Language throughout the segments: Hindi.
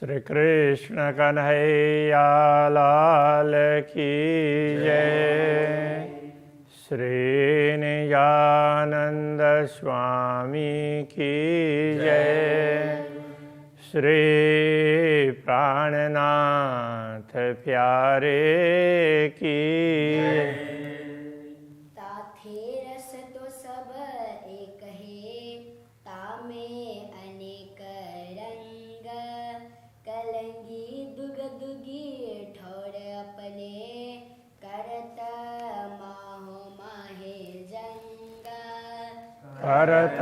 श्री कृष्ण कन्हैया लाल की जय। श्री निजानंद स्वामी की जय। श्री प्राणनाथ प्यारे की ताथे रस तो सब एक है, तामे अनेक रंग। कलंगी दुग दुगी ठोर अपने, करत माहो माहे जंग। करत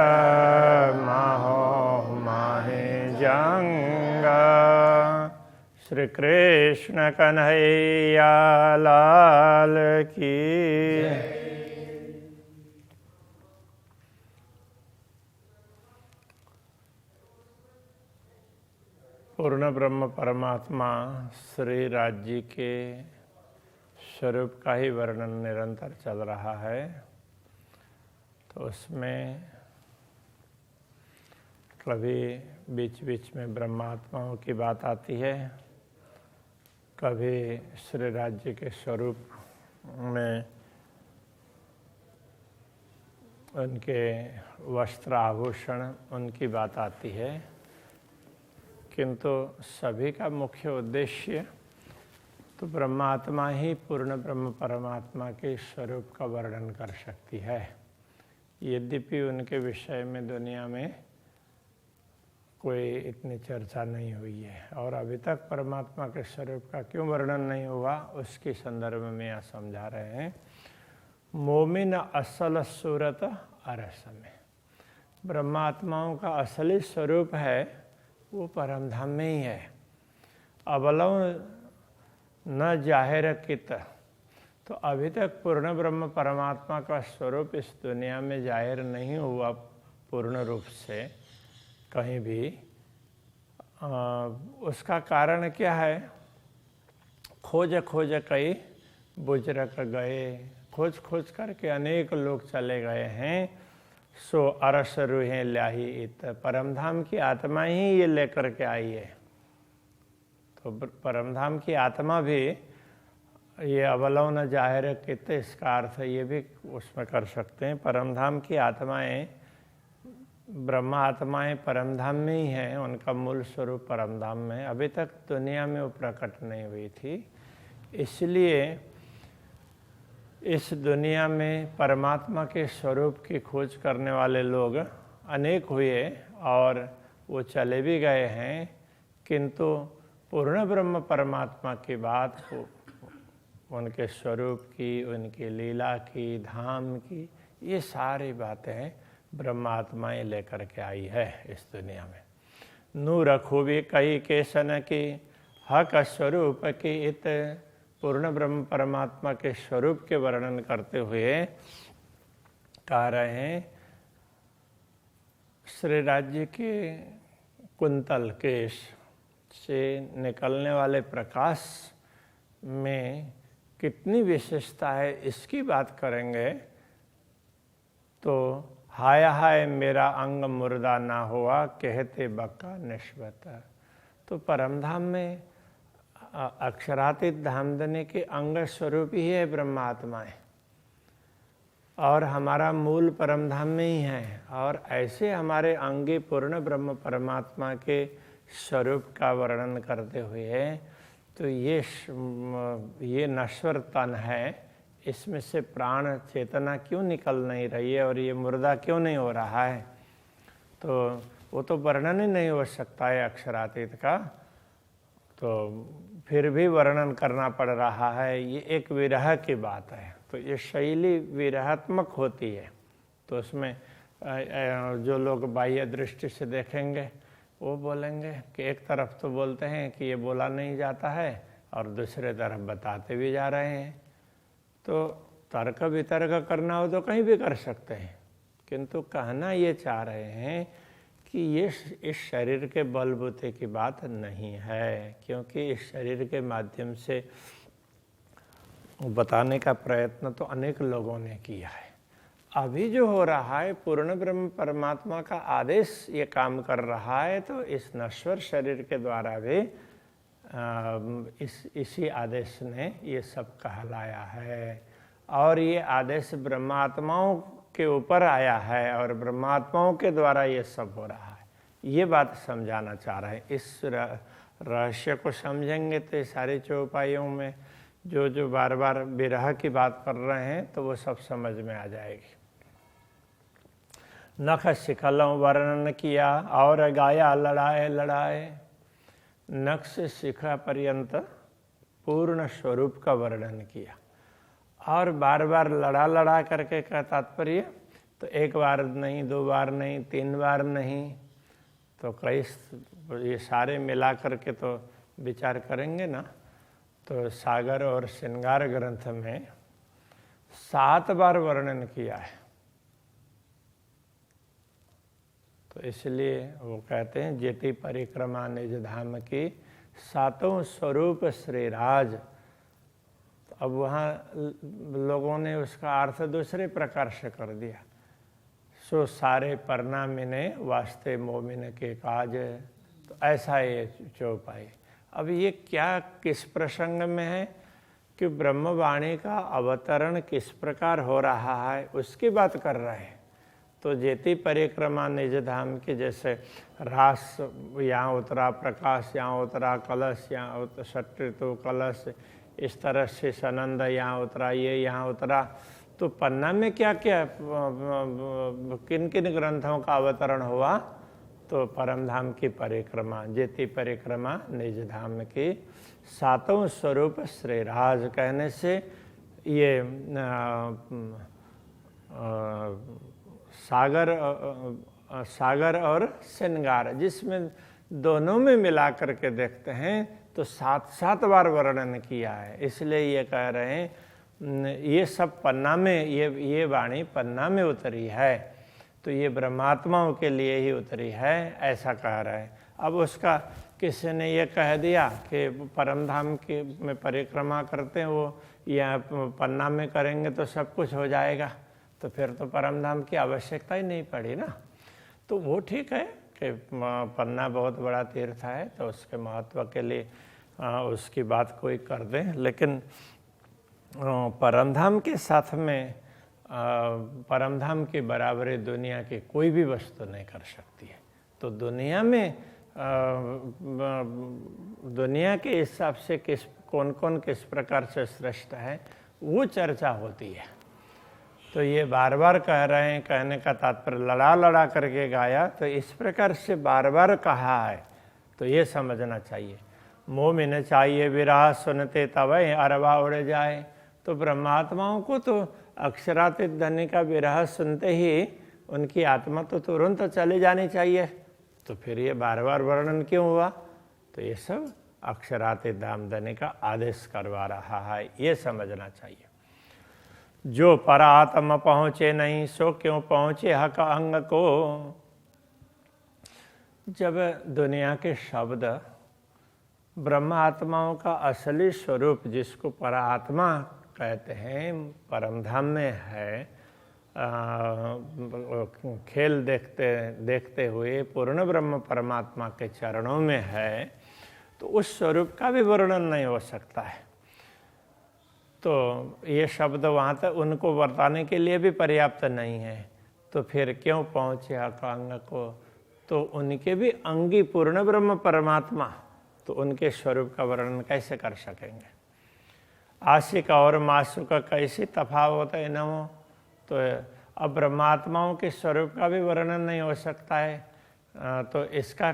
माहो माहे जंग। श्री कृष्ण कन्हैया लाल की पूर्ण ब्रह्म परमात्मा श्री राज्य के स्वरूप का ही वर्णन निरंतर चल रहा है। तो उसमें कभी बीच बीच में ब्रह्मात्माओं की बात आती है, कभी श्री राज्य के स्वरूप में उनके वस्त्र आभूषण उनकी बात आती है, किंतु सभी का मुख्य उद्देश्य तो ब्रह्मात्मा ही पूर्ण ब्रह्म परमात्मा के स्वरूप का वर्णन कर सकती है। यद्यपि उनके विषय में दुनिया में कोई इतनी चर्चा नहीं हुई है और अभी तक परमात्मा के स्वरूप का क्यों वर्णन नहीं हुआ उसके संदर्भ में यहाँ समझा रहे हैं। मोमिन असल सूरत अरस में ब्रह्मात्माओं का असली स्वरूप है वो परमधाम में ही है। अबलव न जाहिर कित, तो अभी तक पूर्ण ब्रह्म परमात्मा का स्वरूप इस दुनिया में जाहिर नहीं हुआ पूर्ण रूप से कहीं भी। उसका कारण क्या है? खोज खोज कई बुजरक गए, खोज खोज करके अनेक लोग चले गए हैं। सो अरस रूहें ल्याही इत, परमधाम की आत्मा ही ये लेकर के आई है। तो परमधाम की आत्मा भी ये अवलव न जाहिर कित, इसका अर्थ ये भी उसमें कर सकते हैं। परमधाम की आत्माएं, ब्रह्मा आत्माएं परमधाम में ही हैं, उनका मूल स्वरूप परमधाम में अभी तक दुनिया में वो प्रकट नहीं हुई थी। इसलिए इस दुनिया में परमात्मा के स्वरूप की खोज करने वाले लोग अनेक हुए और वो चले भी गए हैं, किंतु पूर्ण ब्रह्म परमात्मा की बात उनके स्वरूप की, उनकी लीला की, धाम की, ये सारी बातें ब्रह्मात्माएं लेकर के आई है इस दुनिया में। नूर खूबी कई केसन की, हक स्वरूप की इत, पूर्ण ब्रह्म परमात्मा के स्वरूप के वर्णन करते हुए कह रहे हैं श्री राज्य के कुंतल केश से निकलने वाले प्रकाश में कितनी विशेषता है इसकी बात करेंगे। तो हाय हाय मेरा अंग मुर्दा ना हुआ, कहते बक्का निश्वत। तो परमधाम में अक्षरातीत धामधनी के अंग स्वरूप ही है ब्रह्मात्माएं और हमारा मूल परमधाम में ही है। और ऐसे हमारे अंगी पूर्ण ब्रह्म परमात्मा के स्वरूप का वर्णन करते हुए तो ये नश्वर तन है, इसमें से प्राण चेतना क्यों निकल नहीं रही है और ये मुर्दा क्यों नहीं हो रहा है? तो वो तो वर्णन ही नहीं हो सकता है अक्षरातीत का, तो फिर भी वर्णन करना पड़ रहा है। ये एक विरह की बात है, तो ये शैली विरहात्मक होती है। तो उसमें जो लोग बाह्य दृष्टि से देखेंगे वो बोलेंगे कि एक तरफ तो बोलते हैं कि ये बोला नहीं जाता है और दूसरे तरफ बताते भी जा रहे हैं। तो तर्क वितर्क करना हो तो कहीं भी कर सकते हैं, किंतु कहना ये चाह रहे हैं कि ये इस शरीर के बलबूते की बात नहीं है, क्योंकि इस शरीर के माध्यम से बताने का प्रयत्न तो अनेक लोगों ने किया है। अभी जो हो रहा है पूर्ण ब्रह्म परमात्मा का आदेश ये काम कर रहा है, तो इस नश्वर शरीर के द्वारा भी इसी आदेश ने ये सब कहलाया है। और ये आदेश ब्रह्मात्माओं के ऊपर आया है और ब्रह्मात्माओं के द्वारा ये सब हो रहा है। ये बात समझाना चाह रहे हैं। इस रहस्य को समझेंगे तो ये सारी चौपाइयों में जो बार बार विरह की बात कर रहे हैं तो वो सब समझ में आ जाएगी। नख शिखलों वर्णन किया और गाया लड़ाए लड़ाए। नख से शिखा पर्यंत पूर्ण स्वरूप का वर्णन किया और बार बार लड़ा लड़ा करके का तात्पर्य तो एक बार नहीं, दो बार नहीं, तीन बार नहीं, तो कई ये सारे मिला करके तो विचार करेंगे ना, तो सागर और श्रृंगार ग्रंथ में 7 बार वर्णन किया है। तो इसलिए वो कहते हैं जेति परिक्रमा निज धाम की 7 स्वरूप श्रीराज। तो अब वहाँ लोगों ने उसका अर्थ दूसरे प्रकार से कर दिया। सो सारे परनामिने वास्ते मोमिन के काज। तो ऐसा ये चौपाई। अब ये क्या किस प्रसंग में है कि ब्रह्मवाणी का अवतरण किस प्रकार हो रहा है उसकी बात कर रहे हैं। तो जेति परिक्रमा निज धाम की, जैसे रास यहाँ उतरा, प्रकाश यहाँ उतरा, कलश यहाँ षट्ऋतु कलश, इस तरह से सनंद यहाँ उतरा, ये यहाँ उतरा। तो पन्ना में क्या क्या किन किन ग्रंथों का अवतरण हुआ? तो परमधाम की परिक्रमा, जेति परिक्रमा निज धाम की 7 स्वरूप श्रीराज कहने से ये सागर और श्रृंगार, जिसमें दोनों में मिला करके देखते हैं तो 7 बार वर्णन किया है। इसलिए ये कह रहे हैं ये सब पन्ना में, ये वाणी पन्ना में उतरी है, तो ये ब्रह्मात्माओं के लिए ही उतरी है, ऐसा कह रहे हैं। अब उसका किसी ने ये कह दिया कि परमधाम के में परिक्रमा करते हैं वो या पन्ना में करेंगे तो सब कुछ हो जाएगा, तो फिर तो परमधाम की आवश्यकता ही नहीं पड़ी ना। तो वो ठीक है कि पन्ना बहुत बड़ा तीर्थ है तो उसके महत्व के लिए उसकी बात कोई कर दें, लेकिन परमधाम के साथ में परमधाम की बराबरी दुनिया की कोई भी वस्तु नहीं कर सकती है। तो दुनिया में दुनिया के हिसाब से कौन कौन किस प्रकार से श्रेष्ठ है वो चर्चा होती है। तो ये बार बार कह रहे हैं, कहने का तात्पर्य लड़ा लड़ा करके गाया, तो इस प्रकार से बार बार कहा है, तो ये समझना चाहिए। मोमिन चाहिए विरह सुनते तवै अरवा उड़ जाए। तो ब्रह्मात्माओं को तो अक्षरातीत धनी का विरह सुनते ही उनकी आत्मा तो तुरंत चली जानी चाहिए, तो फिर ये बार बार वर्णन क्यों हुआ? तो ये सब अक्षरातीत धाम धनी का आदेश करवा रहा है, ये समझना चाहिए। जो परात्म पहुँचे नहीं सो क्यों पहुँचे हक अंग को। जब दुनिया के शब्द ब्रह्मात्माओं का असली स्वरूप जिसको परात्मा कहते हैं परमधाम में है, खेल देखते हुए पूर्ण ब्रह्म परमात्मा के चरणों में है, तो उस स्वरूप का भी वर्णन नहीं हो सकता है। तो ये शब्द वहाँ तक उनको बताने के लिए भी पर्याप्त नहीं है, तो फिर क्यों पहुँचे अंग को? तो उनके भी अंगी पूर्ण ब्रह्म परमात्मा, तो उनके स्वरूप का वर्णन कैसे कर सकेंगे? आशिक और मासुक का कैसी तफावत है न हो? तो अब ब्रह्मात्माओं के स्वरूप का भी वर्णन नहीं हो सकता है, तो इसका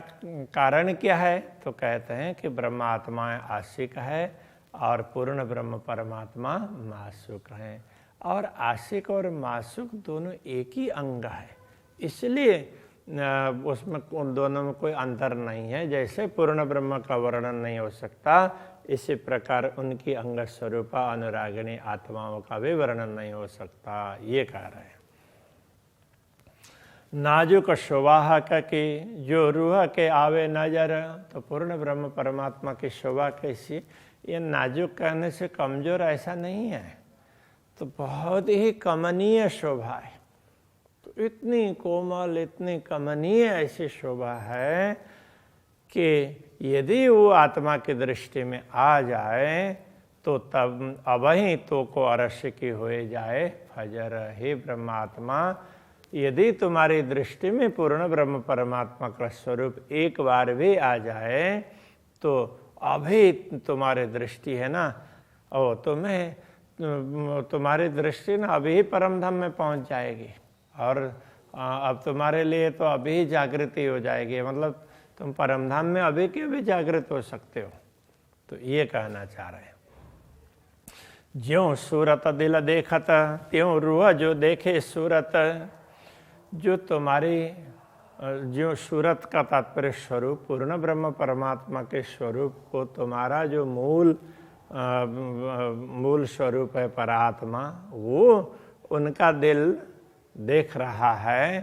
कारण क्या है? तो कहते हैं कि ब्रह्मात्मा आशिक है और पूर्ण ब्रह्म परमात्मा मासुक हैं, और आशिक और मासुक दोनों एक ही अंग है, इसलिए उसमें उन दोनों में कोई अंतर नहीं है। जैसे पूर्ण ब्रह्म का वर्णन नहीं हो सकता, इसी प्रकार उनकी अंग स्वरूपा अनुरागिणी आत्माओं का भी वर्णन नहीं हो सकता, ये कह रहे हैं। नाजुक शोभा की जो रूह के आवे नजर। तो पूर्ण ब्रह्म परमात्मा की शोभा कैसी? ये नाजुक कहने से कमजोर ऐसा नहीं है, तो बहुत ही कमनीय शोभा है। इतनी कोमल, इतनी कमनीय ऐसी शोभा है कि यदि वो आत्मा की दृष्टि में आ जाए तो तब अबही तो को अरस्य की हो जाए फजर। हे ब्रह्मात्मा, यदि तुम्हारी दृष्टि में पूर्ण ब्रह्म परमात्मा का स्वरूप एक बार भी आ जाए तो अभी तुम्हारी दृष्टि है ना, तुम्हारी दृष्टि ना अभी परम धाम में पहुंच जाएगी। और अब तुम्हारे लिए तो अभी जागृति हो जाएगी, मतलब तुम परम धाम में अभी के अभी जागृत हो सकते हो। तो ये कहना चाह रहे हैं, ज्यों सूरत दिल देखत त्यों रूह जो देखे सूरत। जो तुम्हारी जो सूरत का तात्पर्य स्वरूप पूर्ण ब्रह्म परमात्मा के स्वरूप को तुम्हारा जो मूल स्वरूप है परात्मा, वो उनका दिल देख रहा है।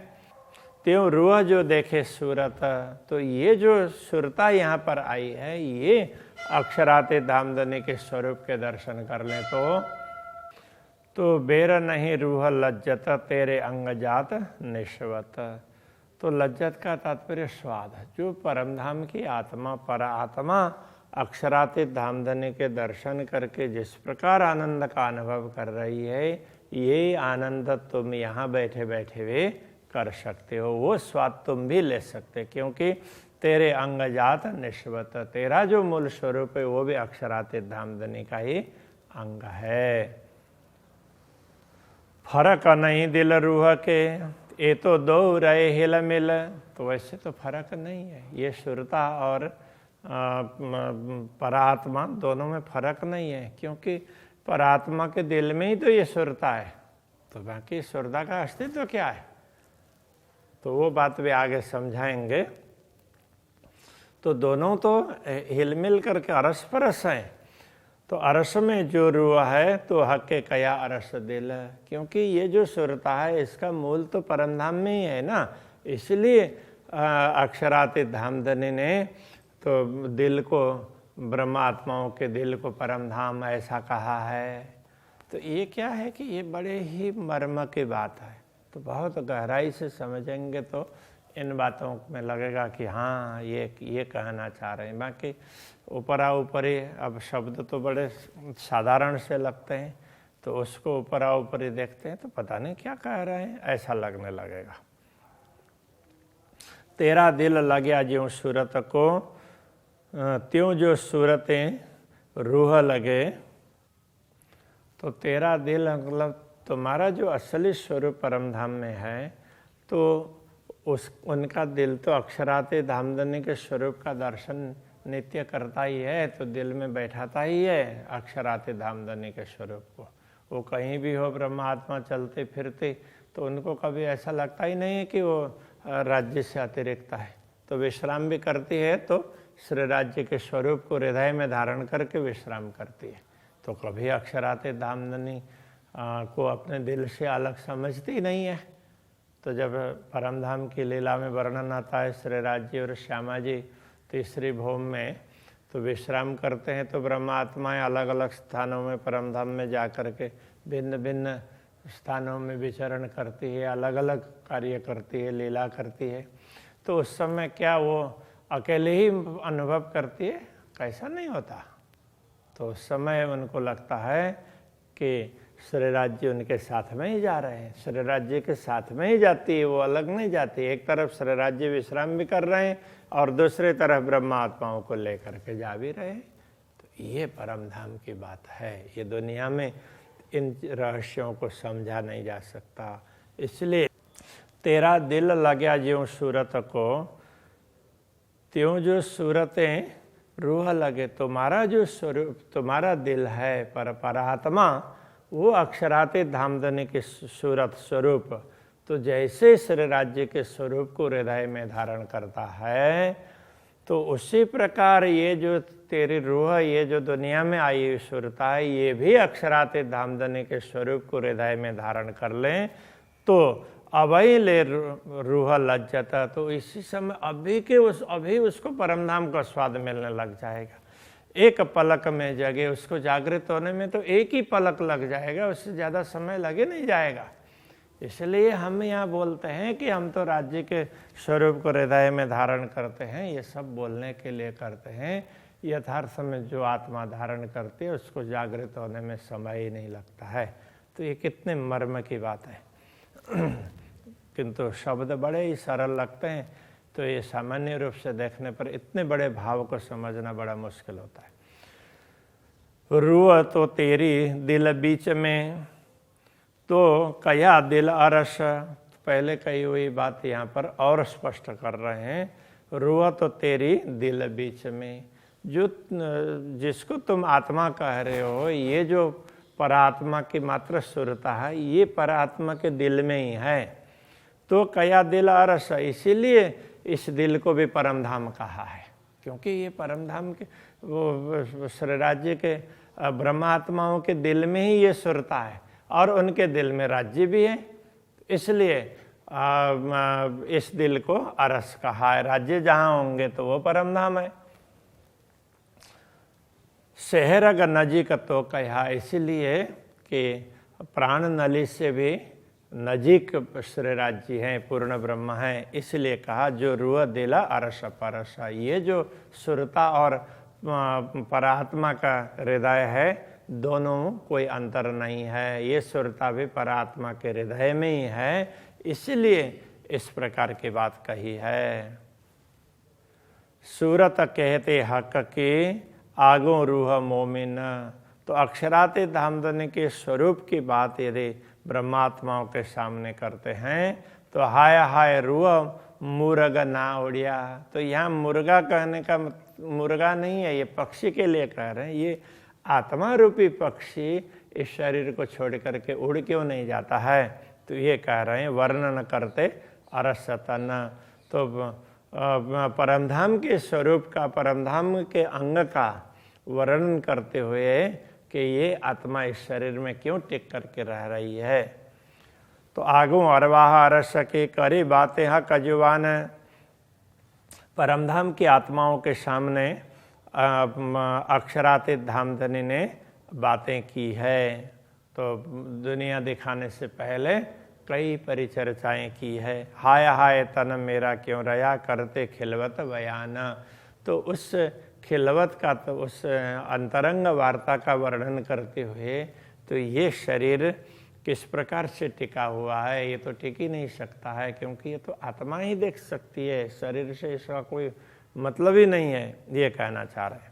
त्यों रूह जो देखे सूरत, तो ये जो सुरता यहाँ पर आई है ये अक्षराते धामधनी के स्वरूप के दर्शन कर ले तो बेर नहीं रूह लज्जत तेरे अंग जात निश्वत। तो लज्जत का तात्पर्य स्वाद। जो परमधाम की आत्मा परात्मा अक्षरातीत धामधनी के दर्शन करके जिस प्रकार आनंद का अनुभव कर रही है, ये आनंद तुम यहाँ बैठे बैठे भी कर सकते हो। वो स्वाद तुम भी ले सकते, क्योंकि तेरे अंग जात निश्वत, तेरा जो मूल स्वरूप है वो भी अक्षरातीत धामधनी का ही अंग है। फर्क नहीं दिल रूह के, ये तो दो रहे हिल मिल। तो वैसे तो फर्क नहीं है, ये सुरता और परात्मा दोनों में फर्क नहीं है, क्योंकि परात्मा के दिल में ही तो ये सुरता है, तो बाकी सुरता का अस्तित्व क्या है, तो वो बात भी आगे समझाएंगे। तो दोनों तो हिलमिल करके अरस परस हैं। तो अरस में जो रूह है तो हक कया अरस दिल, क्योंकि ये जो सुरता है इसका मूल तो परमधाम में ही है ना, इसलिए अक्षरातीत धामधनी ने तो दिल को, ब्रह्मात्माओं के दिल को परमधाम ऐसा कहा है। तो ये क्या है कि ये बड़े ही मर्म की बात है, तो बहुत गहराई से समझेंगे तो इन बातों में लगेगा कि हाँ ये कहना चाह रहे हैं। बाकी ऊपरा ऊपरी अब शब्द तो बड़े साधारण से लगते हैं, तो उसको ऊपरा ऊपरी देखते हैं तो पता नहीं क्या कह रहे हैं, ऐसा लगने लगेगा। तेरा दिल लग्या ज्यों सूरत को, त्यों जो सूरतें रूह लगे। तो तेरा दिल मतलब तुम्हारा जो असली स्वरूप परमधाम में है, तो उनका दिल तो अक्षराते धामधनी के स्वरूप का दर्शन नित्य करता ही है, तो दिल में बैठाता ही है अक्षराते धामधनी के स्वरूप को। वो कहीं भी हो ब्रह्मात्मा चलते फिरते, तो उनको कभी ऐसा लगता ही नहीं है कि वो राज्य से अतिरिक्त है। तो विश्राम भी करती है तो श्री राज्य के स्वरूप को हृदय में धारण करके विश्राम करती है, तो कभी अक्षराते धामधनी को अपने दिल से अलग समझती नहीं है। तो जब परमधाम की लीला में वर्णन आता है श्री राज्य और श्यामा जी तीसरी भौम में तो विश्राम करते हैं, तो ब्रह्मात्माएं अलग अलग स्थानों में परमधाम में जा कर के भिन्न भिन्न स्थानों में विचरण करती है, अलग अलग कार्य करती है, लीला करती है। तो उस समय क्या वो अकेले ही अनुभव करती है? कैसा नहीं होता। तो उस समय उनको लगता है कि श्री राज्य उनके साथ में ही जा रहे हैं, श्री राज्य के साथ में ही जाती है, वो अलग नहीं जाती। एक तरफ श्री राज्य विश्राम भी कर रहे हैं और दूसरे तरफ ब्रह्मात्माओं को लेकर के जा भी रहे हैं। तो ये परमधाम की बात है, ये दुनिया में इन रहस्यों को समझा नहीं जा सकता। इसलिए तेरा दिल लग्या ज्यों सूरत को, त्यों जो सूरतें रूह लगे। तुम्हारा जो स्वरूप, तुम्हारा दिल है परात्मा, वो अक्षरातीत धामधनी के सूरत स्वरूप, तो जैसे श्री राज्य के स्वरूप को हृदय में धारण करता है, तो उसी प्रकार ये जो तेरी रूह, ये जो दुनिया में आई हुई सुरता है, ये भी अक्षरातीत धामधनी के स्वरूप को हृदय में धारण कर लें तो अभी ले रूह लज्जता। तो इसी समय अभी उसको परमधाम का स्वाद मिलने लग जाएगा। एक पलक में जगे, उसको जागृत होने में तो एक ही पलक लग जाएगा, उससे ज़्यादा समय लगे नहीं जाएगा। इसलिए हम यहाँ बोलते हैं कि हम तो राज्य के स्वरूप को हृदय में धारण करते हैं, ये सब बोलने के लिए करते हैं। यथार्थ में जो आत्मा धारण करती है उसको जागृत होने में समय ही नहीं लगता है। तो ये कितने मर्म की बात है। किंतु शब्द बड़े ही सरल लगते हैं, तो ये सामान्य रूप से देखने पर इतने बड़े भाव को समझना बड़ा मुश्किल होता है। रूह तो तेरी दिल बीच में, तो कया दिल अरस। पहले कही हुई बात यहाँ पर और स्पष्ट कर रहे हैं। रूह तो तेरी दिल बीच में, जो जिसको तुम आत्मा कह रहे हो, ये जो परात्मा की मात्र सुरता है, ये परात्मा के दिल में ही है। तो कया दिल अरस, इसीलिए इस दिल को भी परमधाम कहा है, क्योंकि ये परमधाम के वो श्री राज्य के ब्रह्मात्माओं के दिल में ही ये सुरता है, और उनके दिल में राज्य भी है। इसलिए इस दिल को अरस कहा है। राज्य जहाँ होंगे तो वो परमधाम है। शहर अगर नजीक तो कहा, इसलिए कि प्राण नली से भी नजीक श्री राज्य है, पूर्ण ब्रह्म है। इसलिए कहा जो रूह दिला अरस परस, ये जो सुरता और परात्मा का हृदय है, दोनों कोई अंतर नहीं है। ये सुरता भी परात्मा के हृदय में ही है, इसलिए इस प्रकार की बात कही है। सूरत कहते हक के आगो रूह मोमिन, तो अक्षराते धामधनी के स्वरूप की बात यदि ब्रह्मात्माओं के सामने करते हैं तो हाय हाय रूह मुर्ग ना उड़िया। तो यहाँ मुर्गा कहने का मुर्गा नहीं है, ये पक्षी के लिए कह रहे हैं। ये आत्मा रूपी पक्षी इस शरीर को छोड़ करके उड़ क्यों नहीं जाता है, तो ये कह रहे हैं वर्णन करते अरसतन। तो परमधाम के स्वरूप का, परमधाम के अंग का वर्णन करते हुए कि ये आत्मा इस शरीर में क्यों टिक करके रह रही है। तो आगू अरवाह अरस के करे बातें हा कजुबान, परमधाम की आत्माओं के सामने अक्षरातीत धामधनी ने बातें की है। तो दुनिया दिखाने से पहले कई परिचर्चाएं की है। हाय हाय तन मेरा क्यों रया करते खिलवत बयान, तो उस खिलवत का, तो उस अंतरंग वार्ता का वर्णन करते हुए तो ये शरीर किस प्रकार से टिका हुआ है, ये तो टिक ही नहीं सकता है, क्योंकि ये तो आत्मा ही देख सकती है, शरीर से इसका कोई मतलब ही नहीं है, ये कहना चाह रहे हैं।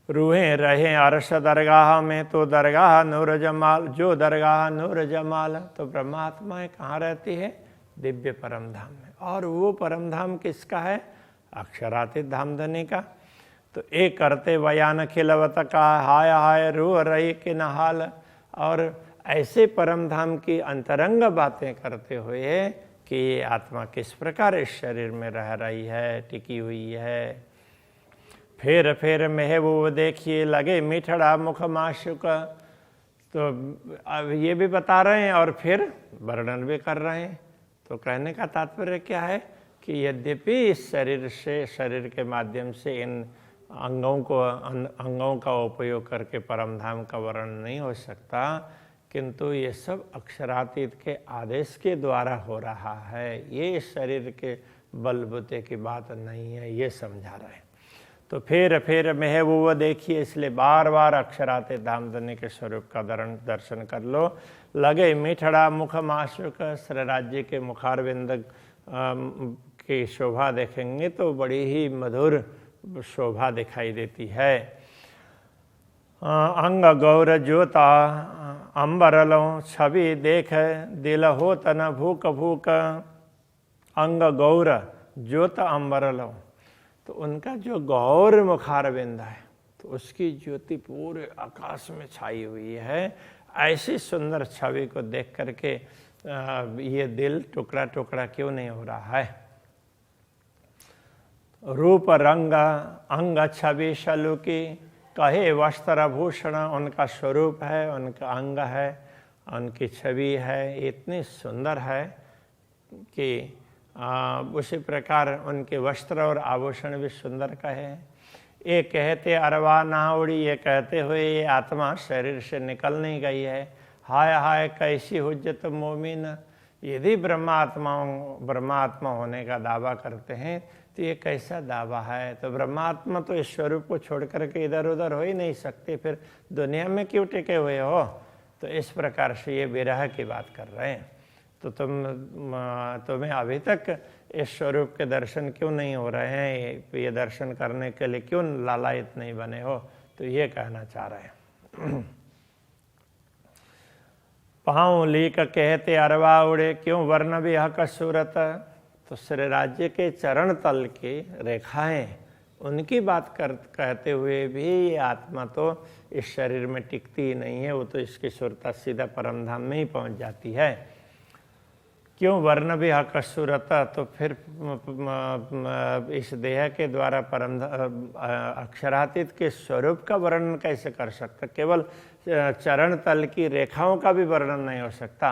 रूहें रहे अरश दरगाह में, तो दरगाह नूर जमाल, जो दरगाह नूर जमाल, तो ब्रह्मात्माएं कहाँ रहती है, दिव्य परमधाम में। और वो परमधाम किसका है, अक्षरातीत धामधनी का। तो एक करते बयान खिलवत का हाय हाय रूह रही के नहाल, और ऐसे परमधाम की अंतरंग बातें करते हुए कि ये आत्मा किस प्रकार इस शरीर में रह रही है, टिकी हुई है। फेर फेर महबूब देखिए लगे मिठड़ा मुख माशुक, तो अब ये भी बता रहे हैं और फिर वर्णन भी कर रहे हैं। तो कहने का तात्पर्य क्या है कि यद्यपि इस शरीर से, शरीर के माध्यम से इन अंगों का उपयोग करके परमधाम का वर्णन नहीं हो सकता, किंतु ये सब अक्षरातीत के आदेश के द्वारा हो रहा है। ये इस शरीर के बलबूते की बात नहीं है, ये समझा रहे हैं। तो फिर महबूब देखिए, इसलिए बार बार अक्षरातीत धामधनी के स्वरूप का दर्शन कर लो। लगे मिठड़ा मुख माशुक, श्री राज्य के मुखारविंद की शोभा देखेंगे तो बड़ी ही मधुर शोभा दिखाई देती है। अंग गौर ज्योता अंबरलों, छवि देख दिल हो तन भूक भूक। अंग गौर ज्योत अंबरलों, तो उनका जो गौर मुखारविंद है तो उसकी ज्योति पूरे आकाश में छाई हुई है। ऐसी सुंदर छवि को देख करके ये दिल टुकड़ा टुकड़ा क्यों नहीं हो रहा है। रूप रंग अंग छवि शलु की, कहे वस्त्र भूषण, उनका स्वरूप है, उनका अंग है, उनकी छवि है, इतनी सुंदर है कि उसी प्रकार उनके वस्त्र और आभूषण भी सुंदर कहे। ये कहते अरवा ना उड़ी, ये कहते हुए ये आत्मा शरीर से निकल नहीं गई है। हाय हाय कैसी हुज्जत मोमिन। यदि ब्रह्मात्मा होने का दावा करते हैं तो ये कैसा दावा है। तो ब्रह्मात्मा तो इस स्वरूप को छोड़ करके इधर उधर हो ही नहीं सकते, फिर दुनिया में क्यों टिके हुए हो। तो इस प्रकार से ये विरह की बात कर रहे हैं। तो तुम्हें अभी तक इस स्वरूप के दर्शन क्यों नहीं हो रहे हैं, ये दर्शन करने के लिए क्यों लालायित नहीं बने हो। तो ये कहना चाह रहे हैं। पाँव लीक कहते अरवा उड़े, क्यों वर्ण भी हक सूरत। तो श्री राज्य के चरण तल की रेखाएं, उनकी बात कहते हुए भी ये आत्मा तो इस शरीर में टिकती ही नहीं है, वो तो इसकी सुरता सीधा परम धाम में ही पहुंच जाती है। क्यों वर्ण भी हक सूरत। तो फिर इस देह के द्वारा परम अक्षरातीत के स्वरूप का वर्णन कैसे कर सकता। केवल चरण तल की रेखाओं का भी वर्णन नहीं हो सकता।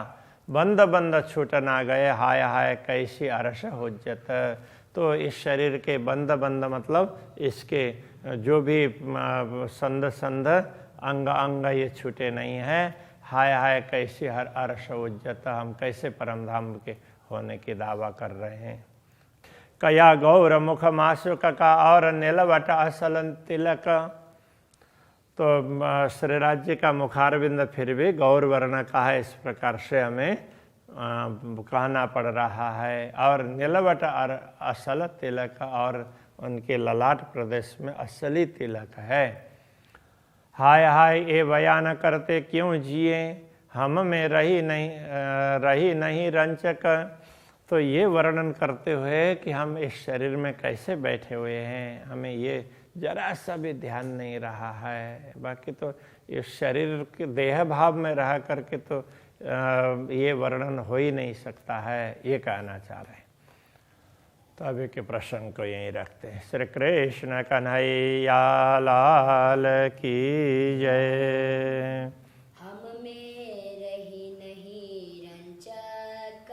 बंद बंद छूट ना गए, हाय हाय कैसी अरस हुज्जत। तो इस शरीर के बंद बंद मतलब इसके जो भी संध अंग अंग ये छूटे नहीं हैं। हाय हाय कैसी हर अरस उज्जत, हम कैसे परम धाम के होने की दावा कर रहे हैं। कया गौर मुख मासुक का और नीलवट असल तिलक। तो श्री राज्य का मुखारविंद फिर भी गौर वर्ण का है, इस प्रकार से हमें कहना पड़ रहा है। और नीलवट असल तिलक, और उनके ललाट प्रदेश में असली तिलक है। हाय हाय ये बयान करते क्यों जिए, हम में रही नहीं रंचक। तो ये वर्णन करते हुए कि हम इस शरीर में कैसे बैठे हुए हैं, हमें ये जरा सा भी ध्यान नहीं रहा है। बाकी तो इस शरीर के देह भाव में रह करके तो ये वर्णन हो ही नहीं सकता है, ये कहना चाह रहे हैं। तो अभी के प्रसंग को यहीं रखते हैं। श्री कृष्ण कन्हैया लाल की जय। हम में रही नहीं रंचक,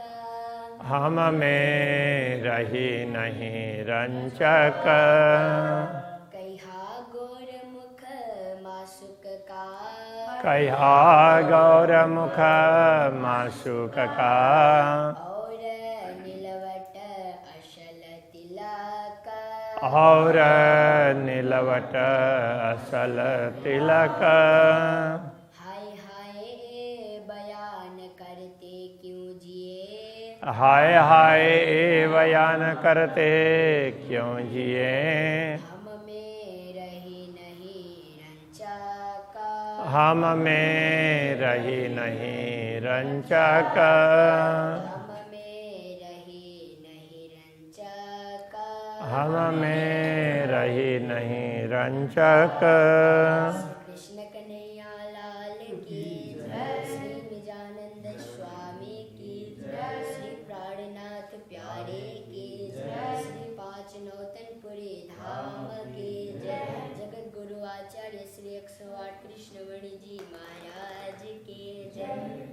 हम में रही नहीं रंचक। कहा गौर मुख मासुक का, कहा गौर मुख मासुक का। और नीलवट असल तिलक, और नीलवट असल तिलक। हाय हाय बयान करते क्यों जिए, हाय हाय बयान करते क्यों जिए। हम में रही नहीं रंचक, हम में रही नहीं रंचक। हम में रही नहीं रंचक, हम में रही नहीं रंचक। कृष्ण कन्हैया लाल की जय। श्री निजानंद स्वामी की जय। श्री प्राणनाथ प्यारे की जय। श्री पाँच नौतनपुरी धाम की जय। जगत गुरु आचार्य श्री 108 कृष्णवेणी जी महाराज की जय।